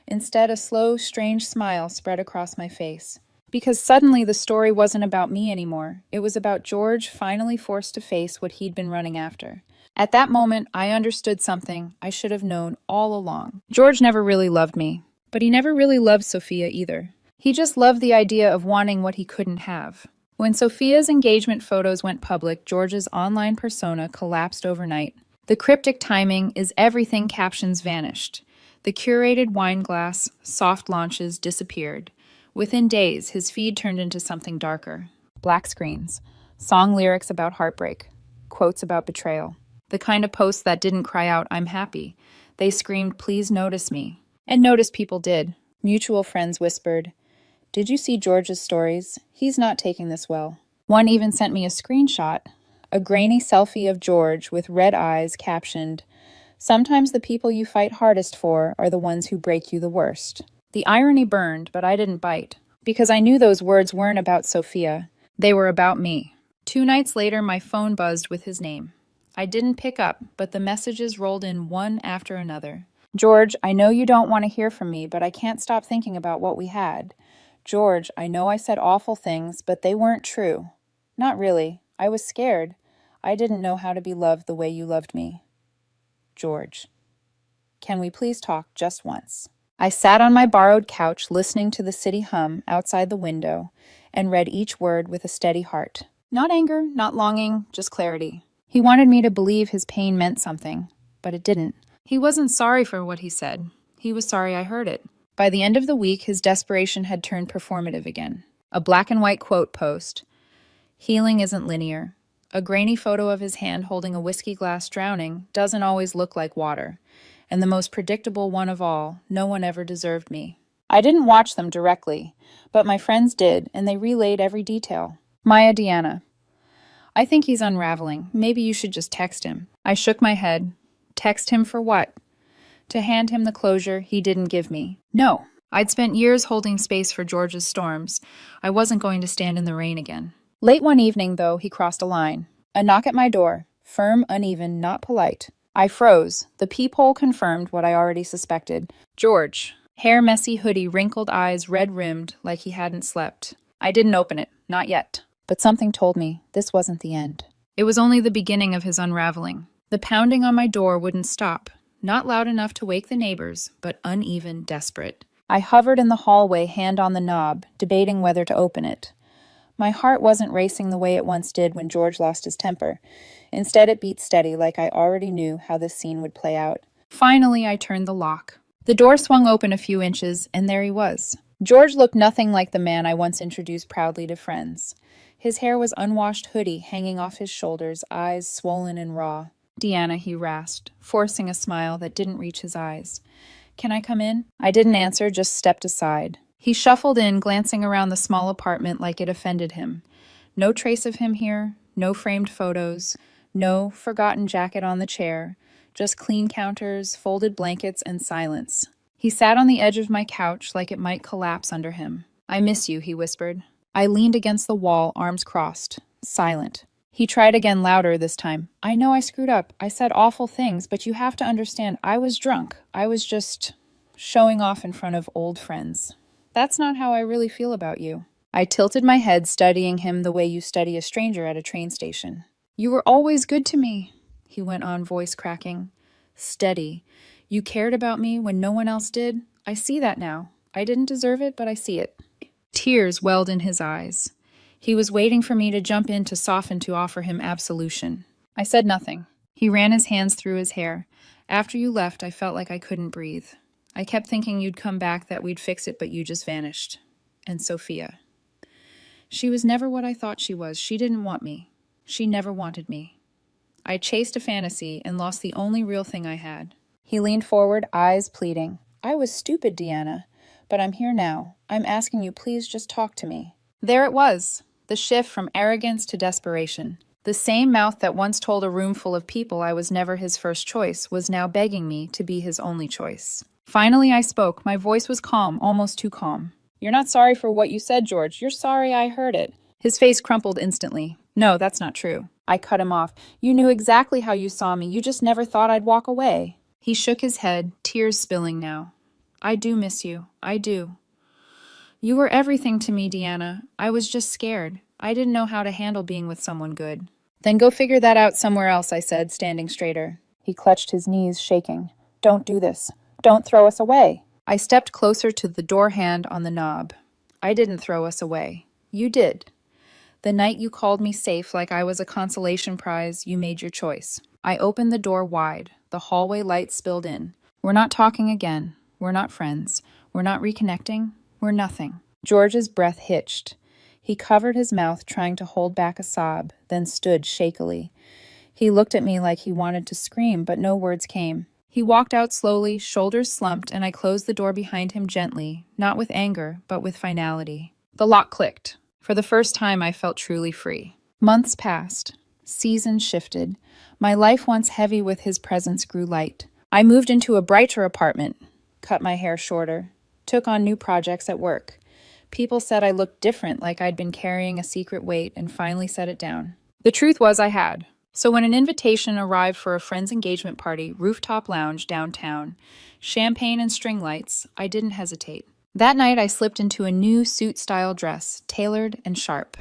Instead, a slow, strange smile spread across my face. Because suddenly the story wasn't about me anymore. It was about George finally forced to face what he'd been running after. At that moment, I understood something I should have known all along. George never really loved me, but he never really loved Sophia either. He just loved the idea of wanting what he couldn't have. When Sophia's engagement photos went public, George's online persona collapsed overnight. The cryptic timing is everything captions vanished. The curated wine glass, soft launches disappeared. Within days, his feed turned into something darker. Black screens, song lyrics about heartbreak, quotes about betrayal. The kind of posts that didn't cry out, "I'm happy." They screamed, "Please notice me." And notice people did. Mutual friends whispered, "Did you see George's stories? He's not taking this well." One even sent me a screenshot, a grainy selfie of George with red eyes captioned, "Sometimes the people you fight hardest for are the ones who break you the worst." The irony burned, but I didn't bite, because I knew those words weren't about Sophia. They were about me. 2 nights later, my phone buzzed with his name. I didn't pick up, but the messages rolled in one after another. "George, I know you don't want to hear from me, but I can't stop thinking about what we had. George, I know I said awful things, but they weren't true. Not really. I was scared. I didn't know how to be loved the way you loved me. George, can we please talk just once?" I sat on my borrowed couch listening to the city hum outside the window and read each word with a steady heart. Not anger, not longing, just clarity. He wanted me to believe his pain meant something, but it didn't. He wasn't sorry for what he said. He was sorry I heard it. By the end of the week, his desperation had turned performative again. A black and white quote post. "Healing isn't linear." A grainy photo of his hand holding a whiskey glass drowning doesn't always look like water. And the most predictable one of all, "No one ever deserved me." I didn't watch them directly, but my friends did, and they relayed every detail. Maya Deanna, "I think he's unraveling. Maybe you should just text him." I shook my head. Text him for what? To hand him the closure he didn't give me. No. I'd spent years holding space for George's storms. I wasn't going to stand in the rain again. Late one evening, though, he crossed a line. A knock at my door. Firm, uneven, not polite. I froze. The peephole confirmed what I already suspected. George. Hair messy, hoodie, wrinkled eyes, red-rimmed, like he hadn't slept. I didn't open it. Not yet. But something told me this wasn't the end. It was only the beginning of his unraveling. The pounding on my door wouldn't stop. Not loud enough to wake the neighbors, but uneven, desperate. I hovered in the hallway, hand on the knob, debating whether to open it. My heart wasn't racing the way it once did when George lost his temper. Instead, it beat steady, like I already knew how this scene would play out. Finally, I turned the lock. The door swung open a few inches, and there he was. George looked nothing like the man I once introduced proudly to friends. His hair was unwashed hoodie hanging off his shoulders, eyes swollen and raw. "Deanna," he rasped, forcing a smile that didn't reach his eyes. "Can I come in?" I didn't answer, just stepped aside. He shuffled in, glancing around the small apartment like it offended him. No trace of him here, no framed photos, no forgotten jacket on the chair, just clean counters, folded blankets, and silence. He sat on the edge of my couch like it might collapse under him. "I miss you," he whispered. I leaned against the wall, arms crossed, silent. He tried again, louder this time. "I know I screwed up. I said awful things, but you have to understand, I was drunk. I was just showing off in front of old friends. That's not how I really feel about you." I tilted my head, studying him the way you study a stranger at a train station. "You were always good to me," he went on, voice cracking. Steady. "You cared about me when no one else did. I see that now. I didn't deserve it, but I see it." Tears welled in his eyes. He was waiting for me to jump in to soften, to offer him absolution. I said nothing. He ran his hands through his hair. "After you left, I felt like I couldn't breathe. I kept thinking you'd come back, that we'd fix it, but you just vanished. And Sophia. She was never what I thought she was. She didn't want me. She never wanted me. I chased a fantasy and lost the only real thing I had." He leaned forward, eyes pleading. "I was stupid, Deanna. But I'm here now. I'm asking you, please just talk to me." There it was. The shift from arrogance to desperation. The same mouth that once told a room full of people I was never his first choice was now begging me to be his only choice. Finally, I spoke. My voice was calm, almost too calm. "You're not sorry for what you said, George. You're sorry I heard it." His face crumpled instantly. "No, that's not true." I cut him off. "You knew exactly how you saw me. You just never thought I'd walk away." He shook his head, tears spilling now. "I do miss you. I do. You were everything to me, Deanna. I was just scared. I didn't know how to handle being with someone good." "Then go figure that out somewhere else," I said, standing straighter. He clutched his knees, shaking. "Don't do this. Don't throw us away." I stepped closer to the door hand on the knob. "I didn't throw us away. You did. The night you called me safe like I was a consolation prize, you made your choice." I opened the door wide. The hallway light spilled in. "We're not talking again. We're not friends. We're not reconnecting. We're nothing." George's breath hitched. He covered his mouth, trying to hold back a sob, then stood shakily. He looked at me like he wanted to scream, but no words came. He walked out slowly, shoulders slumped, and I closed the door behind him gently, not with anger, but with finality. The lock clicked. For the first time, I felt truly free. Months passed. Seasons shifted. My life, once heavy with his presence, grew light. I moved into a brighter apartment, cut my hair shorter, took on new projects at work. People said I looked different, like I'd been carrying a secret weight, and finally set it down. The truth was I had. So when an invitation arrived for a friend's engagement party, rooftop lounge downtown, champagne and string lights, I didn't hesitate. That night I slipped into a new suit-style dress, tailored and sharp.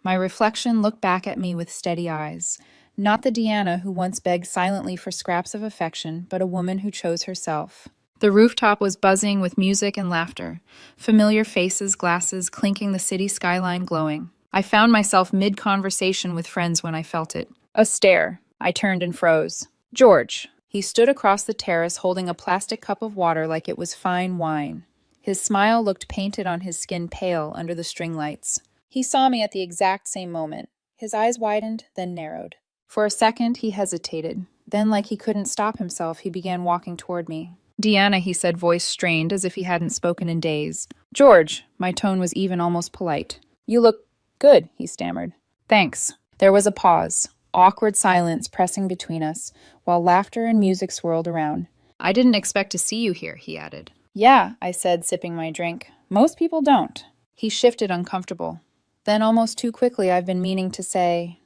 My reflection looked back at me with steady eyes. Not the Deanna who once begged silently for scraps of affection, but a woman who chose herself. The rooftop was buzzing with music and laughter, familiar faces, glasses, clinking, the city skyline glowing. I found myself mid-conversation with friends when I felt it. A stare. I turned and froze. "George." He stood across the terrace holding a plastic cup of water like it was fine wine. His smile looked painted on his skin, pale under the string lights. He saw me at the exact same moment. His eyes widened, then narrowed. For a second, he hesitated. Then, like he couldn't stop himself, he began walking toward me. "Deanna," he said, voice strained, as if he hadn't spoken in days. "George." My tone was even, almost polite. "You look good," he stammered. "Thanks." There was a pause, awkward silence pressing between us, while laughter and music swirled around. "I didn't expect to see you here," he added. "Yeah," I said, sipping my drink. "Most people don't." He shifted, uncomfortable. Then, almost too quickly, I've been meaning to say,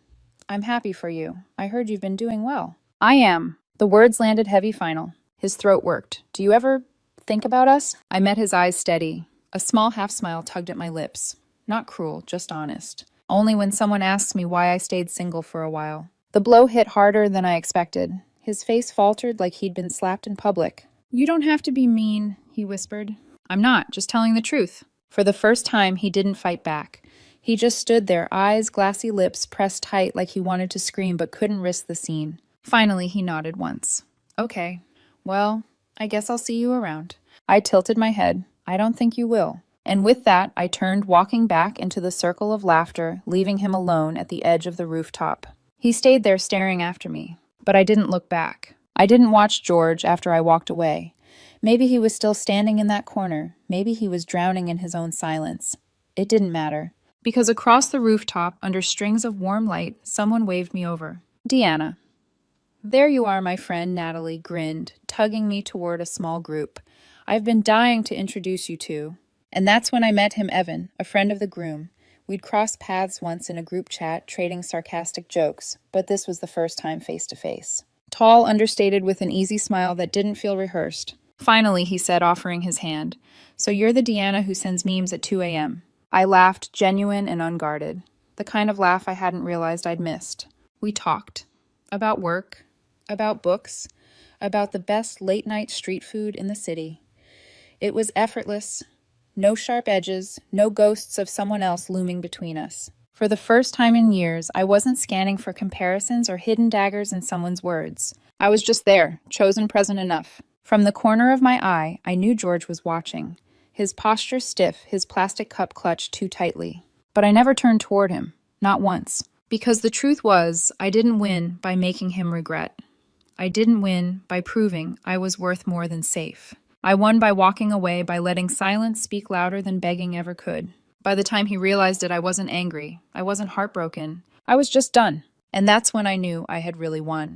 I'm happy for you. I heard you've been doing well. I am. The words landed heavy final. His throat worked. Do you ever think about us? I met his eyes steady. A small half smile tugged at my lips. Not cruel, just honest. Only when someone asks me why I stayed single for a while. The blow hit harder than I expected. His face faltered like he'd been slapped in public. You don't have to be mean, he whispered. I'm not, just telling the truth. For the first time, he didn't fight back. He just stood there, eyes, glassy lips pressed tight like he wanted to scream but couldn't risk the scene. Finally, he nodded once. Okay, well, I guess I'll see you around. I tilted my head. I don't think you will. And with that, I turned, walking back into the circle of laughter, leaving him alone at the edge of the rooftop. He stayed there staring after me, but I didn't look back. I didn't watch George after I walked away. Maybe he was still standing in that corner. Maybe he was drowning in his own silence. It didn't matter. Because across the rooftop, under strings of warm light, someone waved me over. Deanna. There you are, my friend, Natalie grinned, tugging me toward a small group. I've been dying to introduce you to. And that's when I met him, Evan, a friend of the groom. We'd crossed paths once in a group chat, trading sarcastic jokes, but this was the first time face to face. Tall, understated, with an easy smile that didn't feel rehearsed. Finally, he said, offering his hand. So you're the Deanna who sends memes at 2 a.m. I laughed, genuine and unguarded. The kind of laugh I hadn't realized I'd missed. We talked. About work. About books. About the best late-night street food in the city. It was effortless. No sharp edges, no ghosts of someone else looming between us. For the first time in years, I wasn't scanning for comparisons or hidden daggers in someone's words. I was just there, chosen present enough. From the corner of my eye, I knew George was watching. His posture stiff, his plastic cup clutched too tightly. But I never turned toward him, not once. Because the truth was, I didn't win by making him regret. I didn't win by proving I was worth more than safe. I won by walking away, by letting silence speak louder than begging ever could. By the time he realized it, I wasn't angry. I wasn't heartbroken. I was just done. And that's when I knew I had really won.